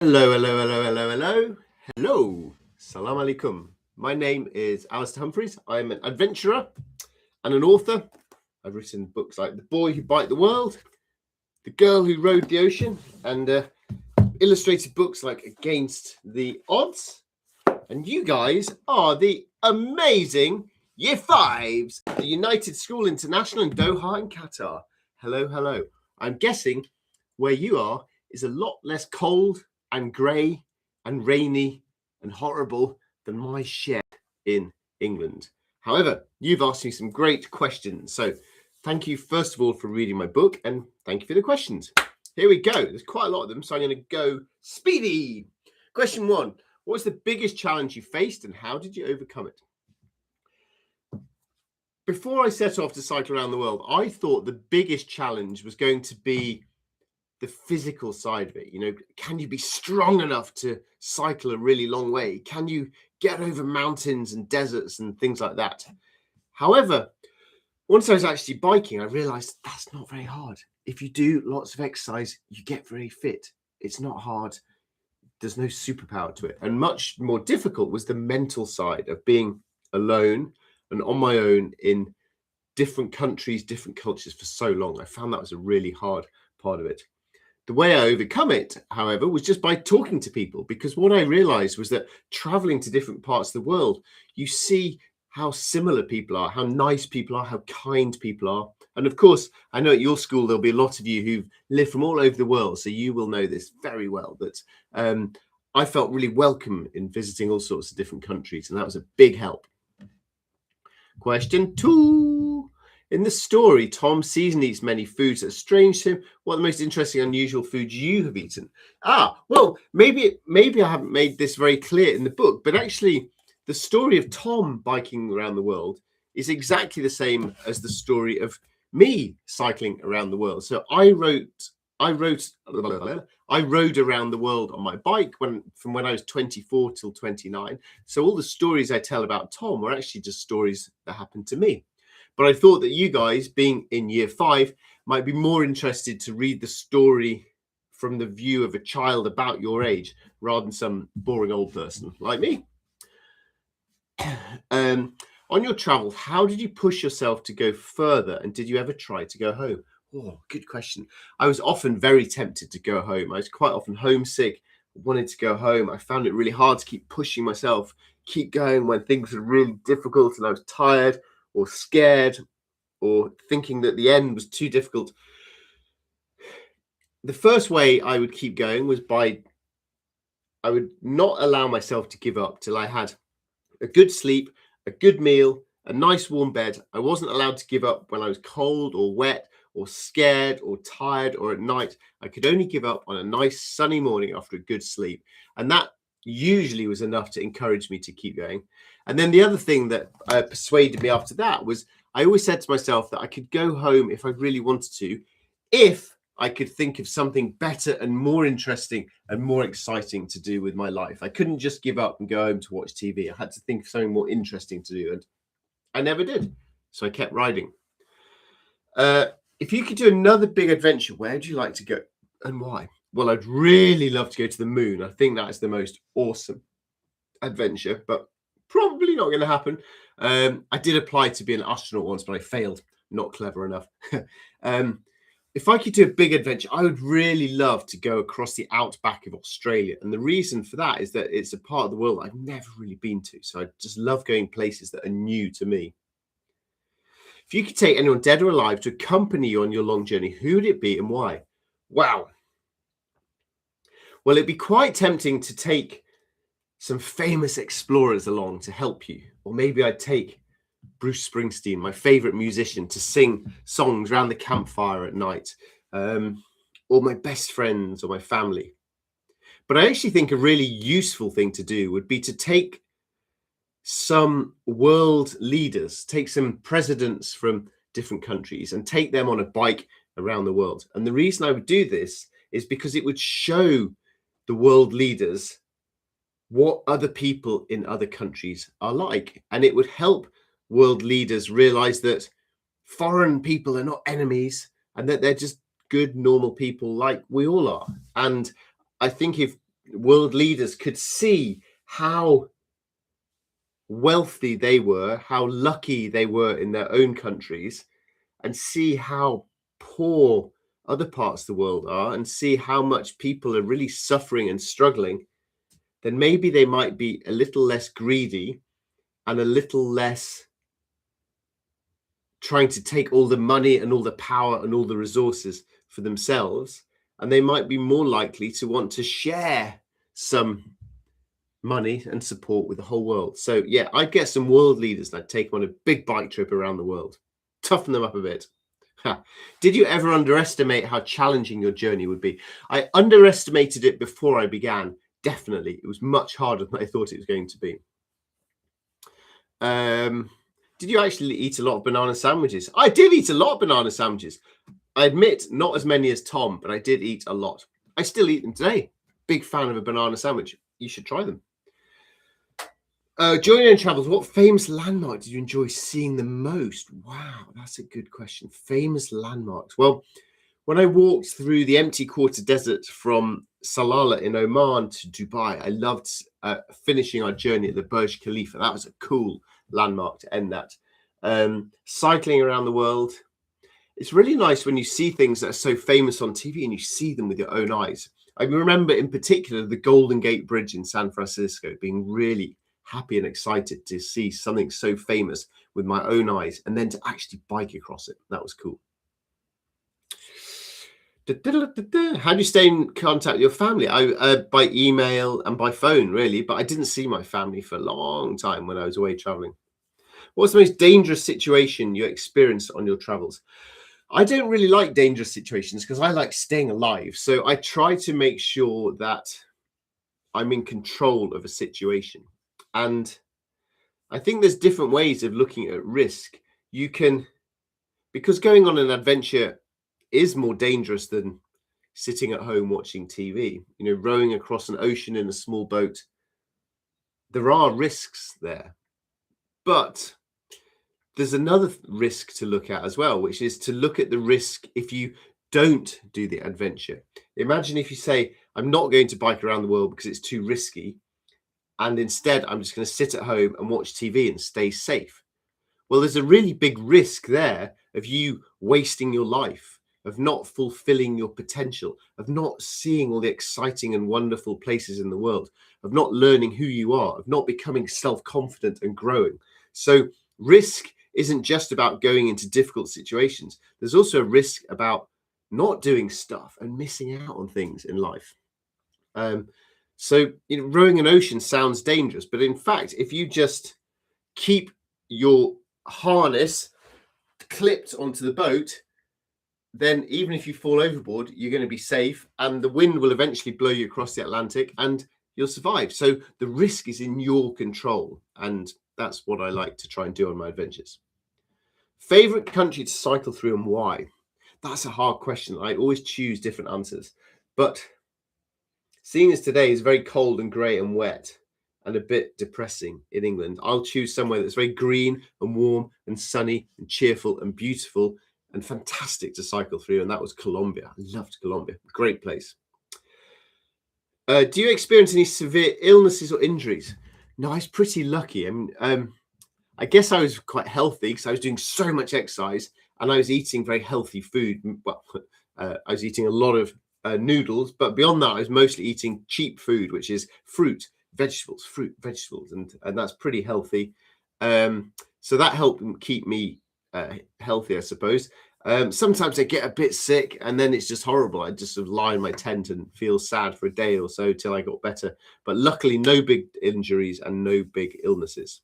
Hello, hello, hello, hello, hello. Hello. Salam alaikum. My name is Alistair Humphreys. I'm an adventurer and an author. I've written books like The Boy Who Bite the World, The Girl Who Rode the Ocean, and illustrated books like Against the Odds. And you guys are the amazing Year 5s, the United School International in Doha in Qatar. Hello, hello. I'm guessing where you are is a lot less cold and grey and rainy and horrible than my shed in England. However, you've asked me some great questions. So thank you, first of all, for reading my book, and thank you for the questions. Here we go. There's quite a lot of them, so I'm going to go speedy. Question 1. What's the biggest challenge you faced and how did you overcome it? Before I set off to cycle around the world, I thought the biggest challenge was going to be the physical side of it. You know, can you be strong enough to cycle a really long way? Can you get over mountains and deserts and things like that? However, once I was actually biking, I realized that's not very hard. If you do lots of exercise, you get very fit. It's not hard. There's no superpower to it. And much more difficult was the mental side of being alone and on my own in different countries, different cultures for so long. I found that was a really hard part of it. The way I overcome it, however, was just by talking to people, because what I realized was that traveling to different parts of the world, you see how similar people are, how nice people are, how kind people are. And of course, I know at your school, there'll be a lot of you who've lived from all over the world. So you will know this very well, that I felt really welcome in visiting all sorts of different countries. And that was a big help. Question 2. In the story, Tom sees and eats many foods that are strange to him. What are the most interesting, unusual foods you have eaten? Well, maybe I haven't made this very clear in the book, but actually the story of Tom biking around the world is exactly the same as the story of me cycling around the world. So I rode around the world on my bike from when I was 24 till 29. So all the stories I tell about Tom were actually just stories that happened to me. But I thought that you guys, being in year 5, might be more interested to read the story from the view of a child about your age, rather than some boring old person like me. On your travels, how did you push yourself to go further? And did you ever try to go home? Oh, good question. I was often very tempted to go home. I was quite often homesick, wanted to go home. I found it really hard to keep pushing myself, keep going when things were really difficult and I was tired or scared or thinking that the end was too difficult. The first way I would keep going was I would not allow myself to give up till I had a good sleep, a good meal, a nice warm bed. I wasn't allowed to give up when I was cold or wet or scared or tired or at night. I could only give up on a nice sunny morning after a good sleep. And that usually was enough to encourage me to keep going. And then the other thing that persuaded me after that was I always said to myself that I could go home if I really wanted to, if I could think of something better and more interesting and more exciting to do with my life. I couldn't just give up and go home to watch TV. I had to think of something more interesting to do, and I never did. So I kept riding. If you could do another big adventure, where would you like to go and why? Well, I'd really love to go to the moon. I think that is the most awesome adventure, but probably not going to happen. I did apply to be an astronaut once, but I failed. Not clever enough. If I could do a big adventure, I would really love to go across the outback of Australia. And the reason for that is that it's a part of the world I've never really been to. So I just love going places that are new to me. If you could take anyone dead or alive to accompany you on your long journey, who would it be and why? Wow. Well, it'd be quite tempting to take some famous explorers along to help you. Or maybe I'd take Bruce Springsteen, my favorite musician, to sing songs around the campfire at night, or my best friends or my family. But I actually think a really useful thing to do would be to take some world leaders, take some presidents from different countries and take them on a bike around the world. And the reason I would do this is because it would show the world leaders what other people in other countries are like. And it would help world leaders realize that foreign people are not enemies and that they're just good, normal people like we all are. And I think if world leaders could see how wealthy they were, how lucky they were in their own countries, and see how poor other parts of the world are, and see how much people are really suffering and struggling, then maybe they might be a little less greedy and a little less trying to take all the money and all the power and all the resources for themselves. And they might be more likely to want to share some money and support with the whole world. So yeah, I'd get some world leaders and I'd take them on a big bike trip around the world, toughen them up a bit. Did you ever underestimate how challenging your journey would be? I underestimated it before I began. Definitely. It was much harder than I thought it was going to be. Did you actually eat a lot of banana sandwiches? I did eat a lot of banana sandwiches. I admit not as many as Tom, but I did eat a lot. I still eat them today. Big fan of a banana sandwich. You should try them. During your own travels, what famous landmark did you enjoy seeing the most? Wow, that's a good question. Famous landmarks. Well, when I walked through the empty quarter desert from Salalah in Oman to Dubai, I loved finishing our journey at the Burj Khalifa. That was a cool landmark to end that. Cycling around the world. It's really nice when you see things that are so famous on TV and you see them with your own eyes. I remember in particular the Golden Gate Bridge in San Francisco, being really happy and excited to see something so famous with my own eyes and then to actually bike across it. That was cool. How do you stay in contact with your family? By email and by phone, really, but I didn't see my family for a long time when I was away traveling. What's the most dangerous situation you experienced on your travels? I don't really like dangerous situations because I like staying alive. So I try to make sure that I'm in control of a situation. And I think there's different ways of looking at risk. You can, because going on an adventure is more dangerous than sitting at home watching TV, rowing across an ocean in a small boat. There are risks there, but there's another risk to look at as well, which is to look at the risk if you don't do the adventure. Imagine if you say, I'm not going to bike around the world because it's too risky, and instead I'm just going to sit at home and watch TV and stay safe. Well, there's a really big risk there of you wasting your life, of not fulfilling your potential, of not seeing all the exciting and wonderful places in the world, of not learning who you are, of not becoming self-confident and growing. So risk isn't just about going into difficult situations. There's also a risk about not doing stuff and missing out on things in life. So rowing an ocean sounds dangerous, but in fact, if you just keep your harness clipped onto the boat, then even if you fall overboard, you're going to be safe, and the wind will eventually blow you across the Atlantic and you'll survive. So the risk is in your control, and that's what I like to try and do on my adventures. Favorite country to cycle through and why? That's a hard question. I always choose different answers, but seeing as today is very cold and grey and wet and a bit depressing in England, I'll choose somewhere that's very green and warm and sunny and cheerful and beautiful and fantastic to cycle through, and that was Colombia. I loved Colombia. Great place. Do you experience any severe illnesses or injuries? No, I was pretty lucky. I guess I was quite healthy because I was doing so much exercise and I was eating very healthy food. Well, I was eating a lot of noodles, but beyond that, I was mostly eating cheap food, which is fruit, vegetables, and that's pretty healthy. So that helped keep me healthy, I suppose. Sometimes I get a bit sick and then it's just horrible. I just sort of lie in my tent and feel sad for a day or so till I got better. But luckily, no big injuries and no big illnesses.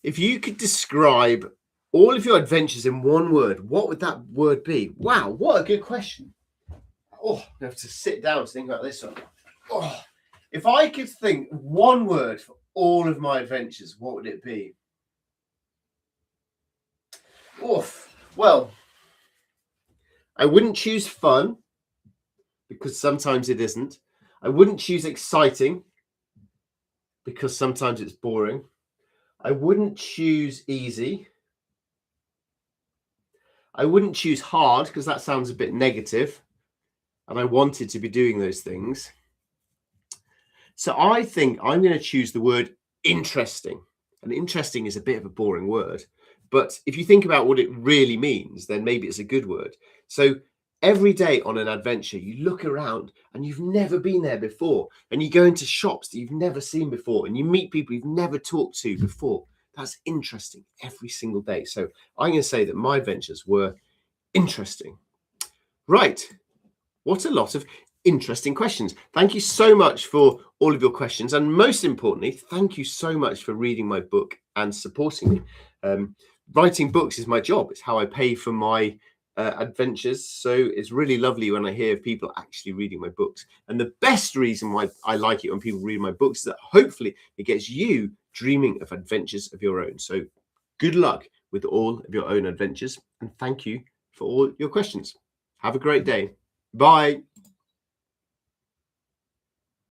If you could describe all of your adventures in one word, what would that word be? Wow, what a good question. Oh, I have to sit down to think about this one. Oh, if I could think one word for all of my adventures, what would it be? Oof. Well, I wouldn't choose fun because sometimes it isn't. I wouldn't choose exciting because sometimes it's boring. I wouldn't choose easy. I wouldn't choose hard because that sounds a bit negative. and I wanted to be doing those things. So I think I'm going to choose the word interesting. And interesting is a bit of a boring word, but if you think about what it really means, then maybe it's a good word. So every day on an adventure, you look around and you've never been there before, and you go into shops that you've never seen before, and you meet people you've never talked to before. That's interesting every single day. So I'm going to say that my adventures were interesting. Right. What a lot of interesting questions. Thank you so much for all of your questions. And most importantly, thank you so much for reading my book and supporting me. Writing books is my job. It's how I pay for my adventures. So it's really lovely when I hear people actually reading my books. And the best reason why I like it when people read my books is that hopefully it gets you dreaming of adventures of your own. So good luck with all of your own adventures. And thank you for all your questions. Have a great day. Bye.